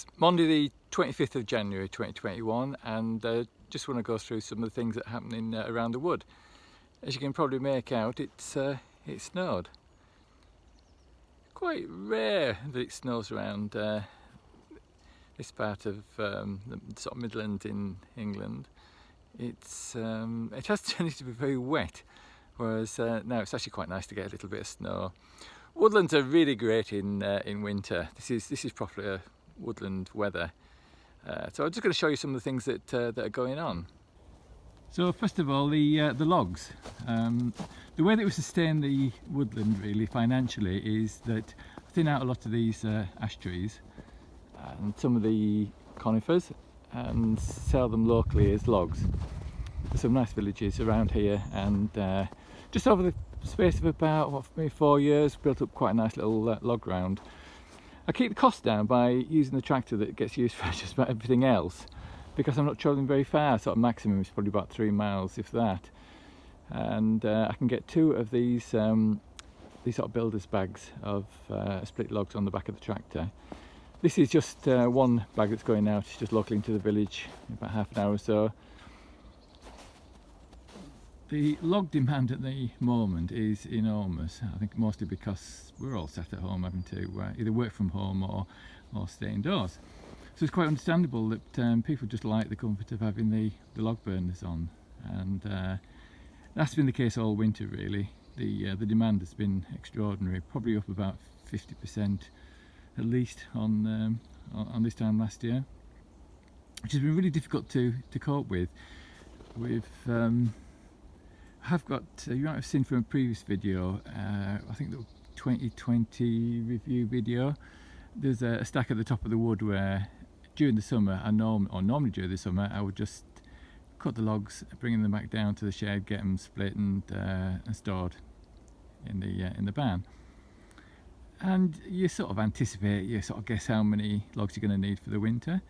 It's Monday the 25th of January 2021 and just want to go through some of the things that are happening around the wood. As you can probably make out, it snowed. Quite rare that it snows around this part of the sort of Midlands in England. It has tended to be very wet, whereas now it's actually quite nice to get a little bit of snow. Woodlands are really great in winter. This is properly a woodland weather. So I'm just going to show you some of the things that are going on. So first of all, the logs. The way that we sustain the woodland really financially is that I thin out a lot of these ash trees and some of the conifers and sell them locally as logs. There's some nice villages around here, and just over the space of about maybe 4 years built up quite a nice little log ground. I keep the cost down by using the tractor that gets used for just about everything else, because I'm not travelling very far. Sort of maximum is probably about 3 miles, if that, and I can get 2 of these sort of builder's bags of split logs on the back of the tractor. This is just one bag that's going out just locally into the village in about half an hour or so. The log demand at the moment is enormous, I think mostly because we're all sat at home having to either work from home or stay indoors. So it's quite understandable that people just like the comfort of having the log burners on, and that's been the case all winter really. The demand has been extraordinary, probably up about 50% at least on this time last year, which has been really difficult to cope with. I've got, you might have seen from a previous video, I think the 2020 review video, there's a stack at the top of the wood where during the summer, normally during the summer, I would just cut the logs, bring them back down to the shed, get them split and stored in the barn. And you sort of anticipate, you sort of guess how many logs you're going to need for the winter.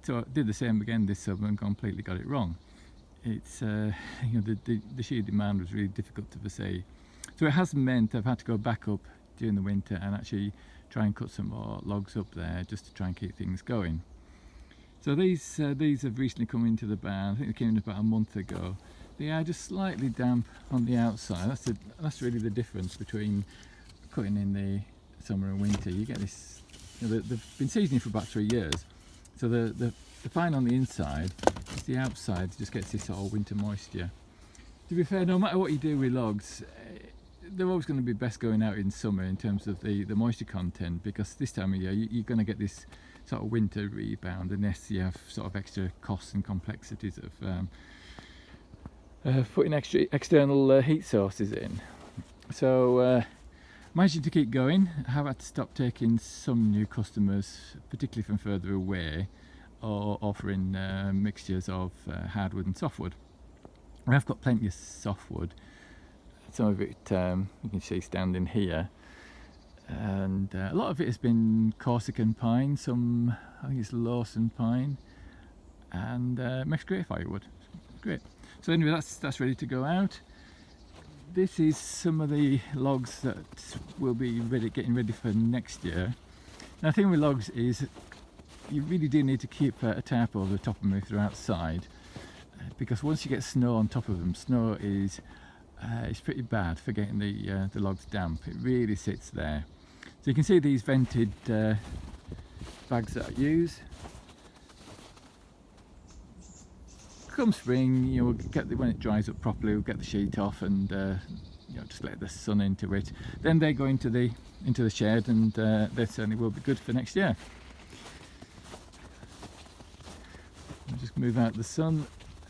So I did the same again this summer and completely got it wrong. It's you know, the sheer demand was really difficult to foresee, so it has meant I've had to go back up during the winter and actually try and cut some more logs up there just to try and keep things going. So these have recently come into the barn. I think they came in about a month ago. They are just slightly damp on the outside. That's really the difference between cutting in the summer and winter. You get this, you know, they've been seasoning for about 3 years, so the fine on the inside, it's the outside just gets this sort of winter moisture. To be fair, no matter what you do with logs, they're always going to be best going out in summer in terms of the moisture content, because this time of year you're going to get this sort of winter rebound unless you have sort of extra costs and complexities of putting extra external heat sources in. So managing to keep going. I have had to stop taking some new customers, particularly from further away, or offering mixtures of hardwood and softwood. I've got plenty of softwood. Some of it you can see standing here, and a lot of it has been Corsican pine, some I think it's Lawson pine, and makes great firewood. Great. So anyway, that's ready to go out. This is some of the logs that will be getting ready for next year. Now the thing with logs is you really do need to keep a tarp over the top of them if they're outside, because once you get snow on top of them, snow is it's pretty bad for getting the logs damp. It really sits there. So you can see these vented bags that I use. Come spring, you know, when it dries up properly, we'll get the sheet off and you know, just let the sun into it. Then they go into the shed, and they certainly will be good for next year. I'll just move out the sun.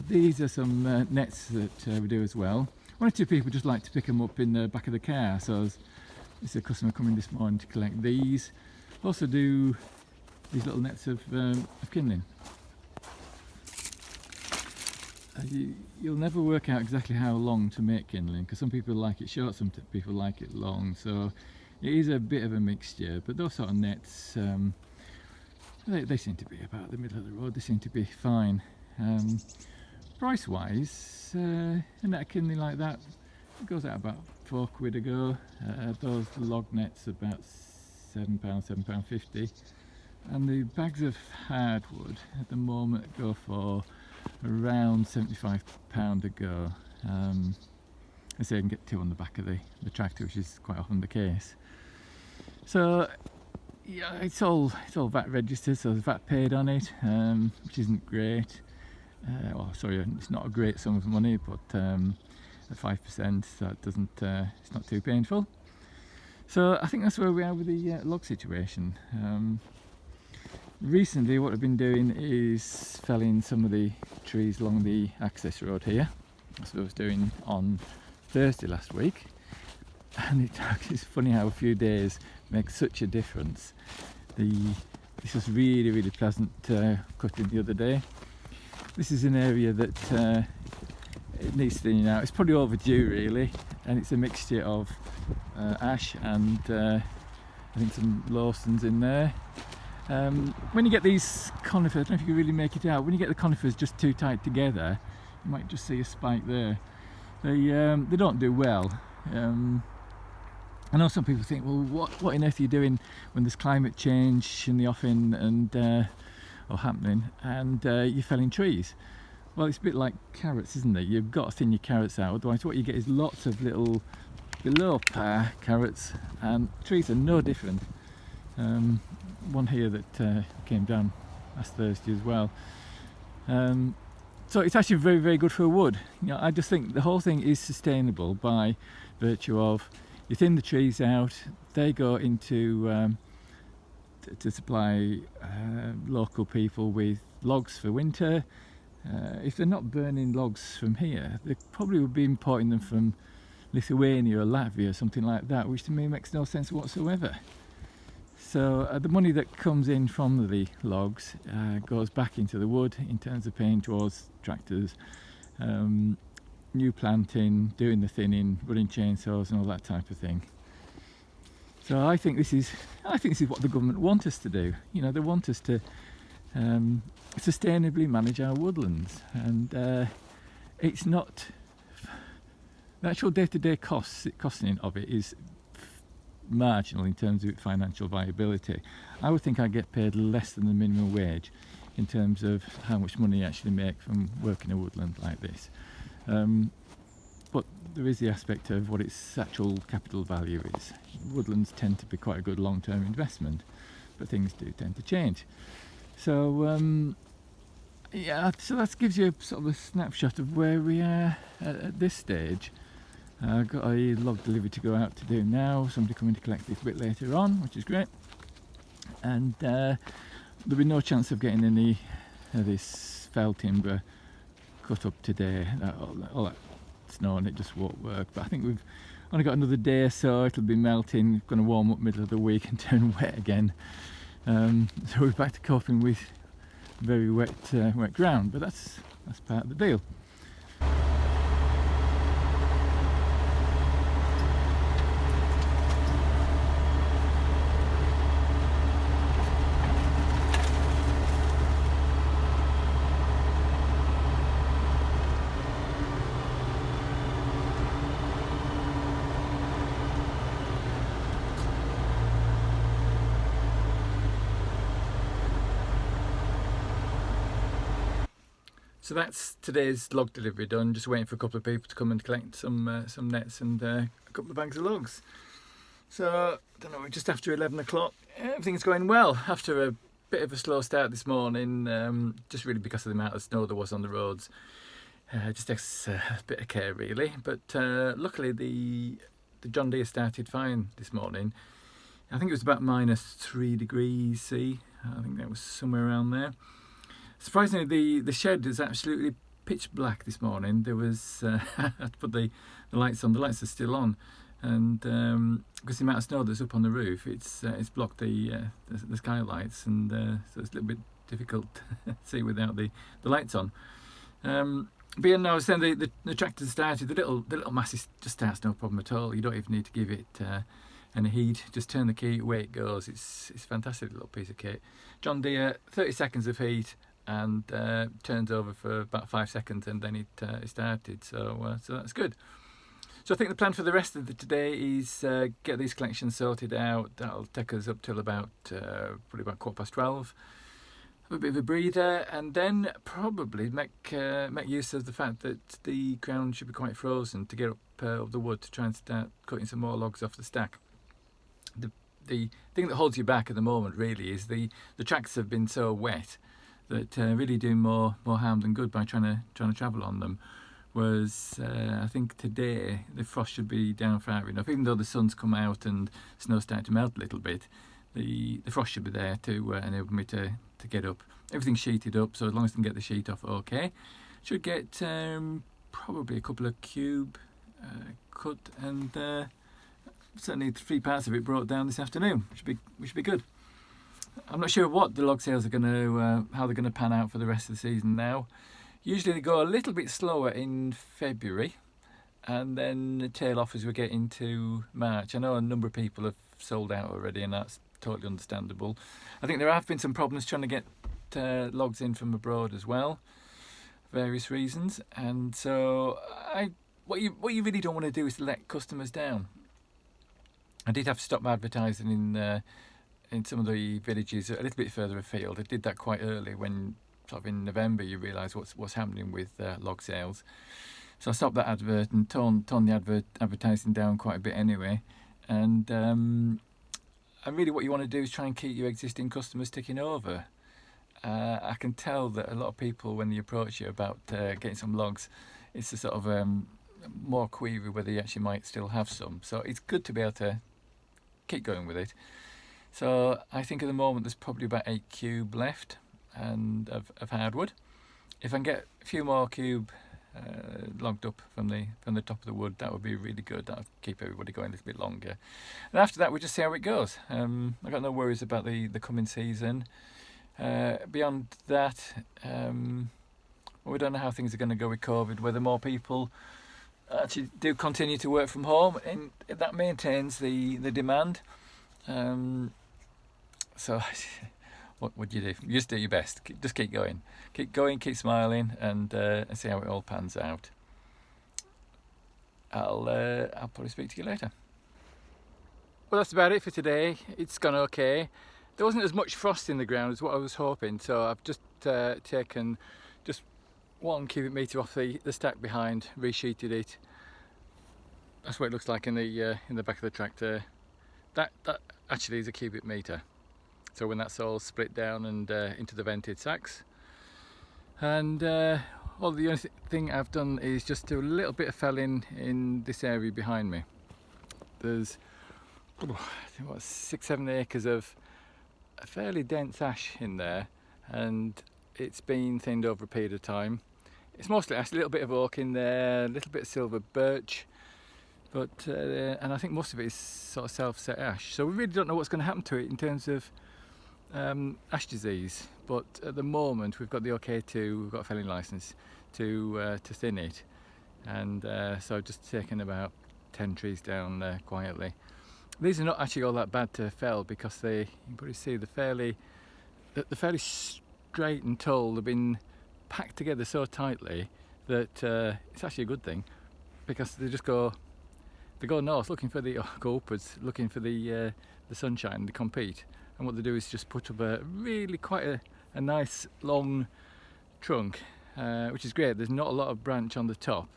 These are some nets that we do as well. 1 or 2 people just like to pick them up in the back of the car, so there's a customer coming this morning to collect these. Also do these little nets of kindling. You'll never work out exactly how long to make kindling, because some people like it short, some people like it long, so it is a bit of a mixture. But those sort of nets, they seem to be about the middle of the road. They seem to be fine. Price wise, a net of kindling like that, it goes out about £4 a go. Those log nets about £7, £7.50. and the bags of hardwood at the moment go for around £75 a go. I say I can get 2 on the back of the tractor, which is quite often the case. So yeah, it's all VAT registered, so there's VAT paid on it, which isn't great. Well, sorry, it's not a great sum of money, but at 5%, so it doesn't, it's not too painful. So I think that's where we are with the log situation. Recently, what I've been doing is felling some of the trees along the access road here. That's what I was doing on Thursday last week, and it's funny how a few days make such a difference. This was really pleasant cutting the other day. This is an area that it needs thinning out. It's probably overdue really, and it's a mixture of ash and I think some Lawsons in there. When you get these conifers, I don't know if you can really make it out, when you get the conifers just too tight together, you might just see a spike there. They don't do well. I know some people think, well, what on earth are you doing when there's climate change in the offing and or happening, and you're felling trees? Well, it's a bit like carrots, isn't it? You've got to thin your carrots out, otherwise what you get is lots of little below par carrots, and trees are no different. One here that came down last Thursday as well. So it's actually very good for wood. You know, I just think the whole thing is sustainable by virtue of you thin the trees out, they go into to supply local people with logs for winter. If they're not burning logs from here, they probably would be importing them from Lithuania or Latvia or something like that, which to me makes no sense whatsoever. So the money that comes in from the logs goes back into the wood in terms of paying towards tractors, new planting, doing the thinning, running chainsaws and all that type of thing. So I think this is what the government want us to do. You know, they want us to sustainably manage our woodlands, and it's not the actual day-to-day costing of it is marginal in terms of financial viability. I would think I get paid less than the minimum wage in terms of how much money I actually make from working a woodland like this. But there is the aspect of what its actual capital value is. Woodlands tend to be quite a good long-term investment, but things do tend to change. So yeah, so that gives you sort of a snapshot of where we are at this stage. I've got a log delivery to go out to do now, somebody coming to collect it a bit later on, which is great. And there'll be no chance of getting any of this fell timber cut up today. All that snow and it just won't work. But I think we've only got another day or so, it'll be melting, going to warm up middle of the week and turn wet again. So we're back to coping with very wet ground, but that's part of the deal. So that's today's log delivery done. Just waiting for a couple of people to come and collect some nets and a couple of bags of logs. So I don't know, just after 11 o'clock, everything's going well. After a bit of a slow start this morning, just really because of the amount of snow there was on the roads. Just takes a bit of care really. But luckily the John Deere started fine this morning. I think it was about -3 degrees C. I think that was somewhere around there. Surprisingly, the shed is absolutely pitch black this morning. There was I had to put the lights on. The lights are still on, and because the amount of snow that's up on the roof, it's blocked the skylights, and so it's a little bit difficult to see without the lights on. But yeah, no, I was saying the tractor started. The little Massey just starts no problem at all. You don't even need to give it any heat. Just turn the key, away it goes. It's a fantastic little piece of kit. John Deere, 30 seconds of heat, and turns over for about 5 seconds, and then it started. So that's good. So I think the plan for the rest of today is get these collections sorted out. That'll take us up till about probably about 12:15. Have a bit of a breather, and then probably make use of the fact that the ground should be quite frozen to get up the wood to try and start cutting some more logs off the stack. The thing that holds you back at the moment really is the tracks have been so wet that really doing more harm than good by trying to travel on them. Whereas I think today the frost should be down far enough, even though the sun's come out and snow's starting to melt a little bit. The frost should be there to enable me to get up. Everything's sheeted up, so as long as I can get the sheet off, okay. Should get probably a couple of cube cut, and certainly 3 parts of it brought down this afternoon, which should be good. I'm not sure what the log sales are going to, how they're going to pan out for the rest of the season now. Usually they go a little bit slower in February, and then tail off as we get into March. I know a number of people have sold out already, and that's totally understandable. I think there have been some problems trying to get logs in from abroad as well, various reasons, and so what you really don't want to do is to let customers down. I did have to stop advertising in some of the villages a little bit further afield. I did that quite early, when sort of in November you realise what's happening with log sales. So I stopped that advert and toned the advertising down quite a bit anyway. And really what you want to do is try and keep your existing customers ticking over. I can tell that a lot of people, when they approach you about getting some logs, it's a sort of more query whether you actually might still have some. So it's good to be able to keep going with it. So I think at the moment there's probably about 8 cube left and of hardwood. If I can get a few more cube logged up from the top of the wood, that would be really good. That'll keep everybody going a little bit longer. And after that, we'll just see how it goes. I've got no worries about the coming season. Beyond that, we don't know how things are going to go with COVID, whether more people actually do continue to work from home, and that maintains the demand. So what would you do? You just do your best. Just keep going, keep smiling, and see how it all pans out. I'll probably speak to you later. Well, that's about it for today. It's gone okay. There wasn't as much frost in the ground as what I was hoping, so I've just taken just 1 cubic metre off the stack behind, resheeted it. That's what it looks like in the back of the tractor. That actually is a cubic metre. So when that's all split down and into the vented sacks, and the only thing I've done is just do a little bit of felling in this area behind me. There's 6-7 acres of a fairly dense ash in there, and it's been thinned over a period of time. It's mostly ash, a little bit of oak in there, a little bit of silver birch, but and I think most of it is sort of self-set ash. So we really don't know what's going to happen to it in terms of ash disease. But at the moment we've got the okay we've got a felling license to thin it, and so I've just taken about 10 trees down quietly. These are not actually all that bad to fell, because you can probably see they're fairly straight and tall. They've been packed together so tightly that it's actually a good thing, because they go north looking for go upwards looking for the sunshine. They compete, and what they do is just put up a really quite a nice long trunk, which is great. There's not a lot of branch on the top,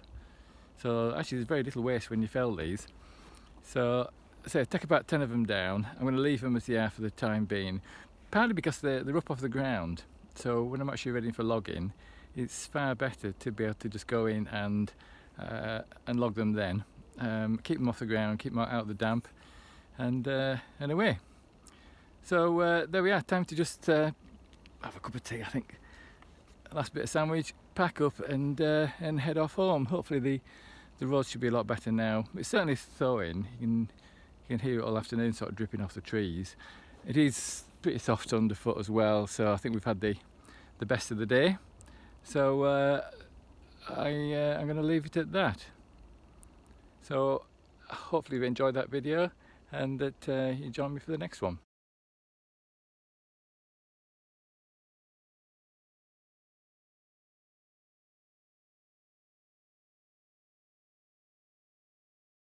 so actually there's very little waste when you fell these. So take about 10 of them down. I'm going to leave them as they are for the time being, partly because they're up off the ground. So when I'm actually ready for logging, it's far better to be able to just go in and log them then. Keep them off the ground, keep them out of the damp, and away. So there we are. Time to just have a cup of tea, I think. Last bit of sandwich, pack up, and head off home. Hopefully the road should be a lot better now. It's certainly thawing. You can hear it all afternoon, sort of dripping off the trees. It is pretty soft underfoot as well, so I think we've had the best of the day. So I'm going to leave it at that. So hopefully you enjoyed that video, and that you join me for the next one.